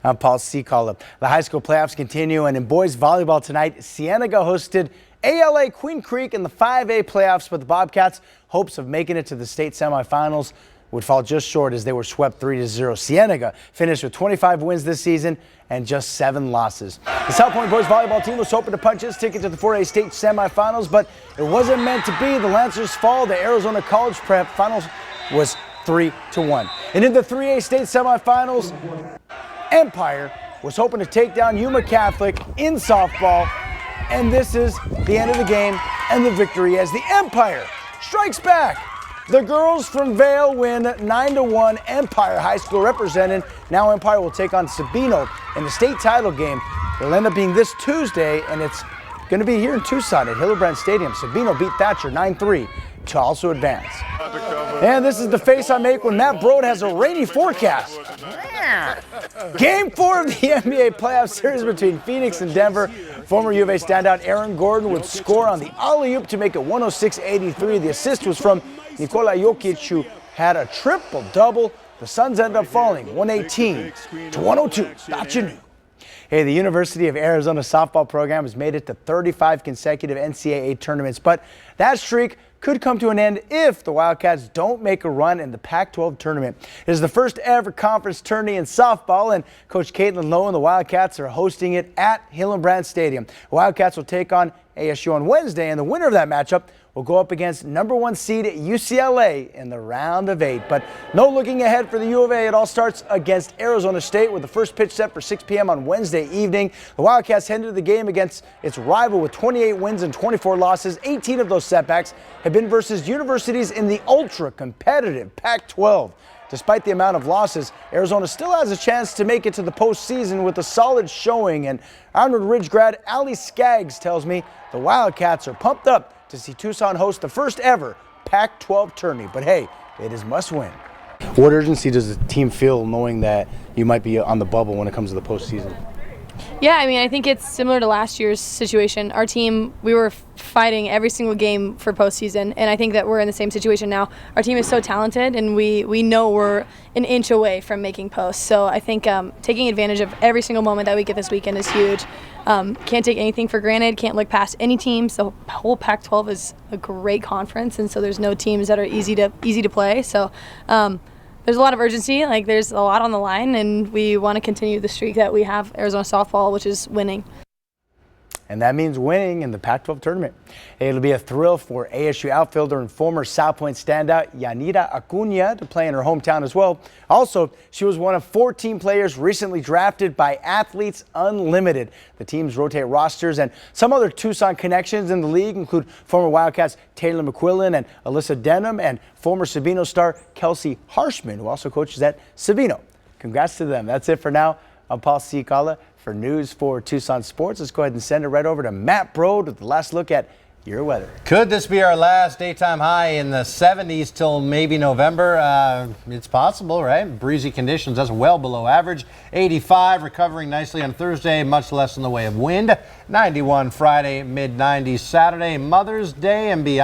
I'm Paul Seacalla. The high school playoffs continue, and in boys volleyball tonight, Cienega hosted ALA Queen Creek in the 5A playoffs, but the Bobcats' hopes of making it to the state semifinals would fall just short as they were swept 3-0. Cienega finished with 25 wins this season and just 7 losses. The South Point boys volleyball team was hoping to punch its ticket to the 4A state semifinals, but it wasn't meant to be. The Lancers' fall to Arizona College Prep finals was 3-1. And in the 3A state semifinals, Empire was hoping to take down Yuma Catholic in softball, and this is the end of the game and the victory as the Empire strikes back. The girls from Vail win 9-1. Empire High School represented. Now Empire will take on Sabino in the state title game. It'll end up being this Tuesday, and it's going to be here in Tucson at Hillenbrand Stadium. Sabino beat Thatcher 9-3 to also advance. And this is the face I make when Matt Broad has a rainy forecast. Game 4 of the NBA playoff series between Phoenix and Denver. Former U of A standout Aaron Gordon would score on the alley-oop to make it 106-83. The assist was from Nikola Jokic, who had a triple-double. The Suns ended up falling 118-102. Thought you knew. Hey, the University of Arizona softball program has made it to 35 consecutive NCAA tournaments, but that streak could come to an end if the Wildcats don't make a run in the Pac-12 tournament. It is the first ever conference tourney in softball, and Coach Caitlin Lowe and the Wildcats are hosting it at Hillenbrand Stadium. The Wildcats will take on ASU on Wednesday, and the winner of that matchup will go up against #1 seed UCLA in the round of 8. But no looking ahead for the U of A. It all starts against Arizona State with the first pitch set for 6 p.m. on Wednesday evening. The Wildcats head into the game against its rival with 28 wins and 24 losses. 18 of those setbacks have been versus universities in the ultra-competitive Pac-12. Despite the amount of losses, Arizona still has a chance to make it to the postseason with a solid showing. And Arnold Ridge grad Ali Skaggs tells me the Wildcats are pumped up to see Tucson host the first ever Pac-12 tourney. But hey, it is must win. What urgency does the team feel knowing that you might be on the bubble when it comes to the postseason? Yeah, I mean, I think it's similar to last year's situation. Our team, we were fighting every single game for postseason, and I think that we're in the same situation now. Our team is so talented, and we know we're an inch away from making posts. So I think taking advantage of every single moment that we get this weekend is huge. Can't take anything for granted, can't look past any teams. The whole Pac-12 is a great conference, and so there's no teams that are easy to play. So there's a lot of urgency, like there's a lot on the line, and we want to continue the streak that we have Arizona softball, which is winning. And that means winning in the Pac-12 tournament. It'll be a thrill for ASU outfielder and former South Point standout Yanira Acuna to play in her hometown as well. Also, she was one of 14 players recently drafted by Athletes Unlimited. The teams rotate rosters, and some other Tucson connections in the league include former Wildcats Taylor McQuillan and Alyssa Denham, and former Sabino star Kelsey Harshman, who also coaches at Sabino. Congrats to them. That's it for now. I'm Paul Seacalla. For News 4 Tucson Sports, let's go ahead and send it right over to Matt Broad with the last look at your weather. Could this be our last daytime high in the 70s till maybe November? It's possible, right? Breezy conditions, that's well below average. 85, recovering nicely on Thursday, much less in the way of wind. 91 Friday, mid-90s Saturday, Mother's Day and beyond.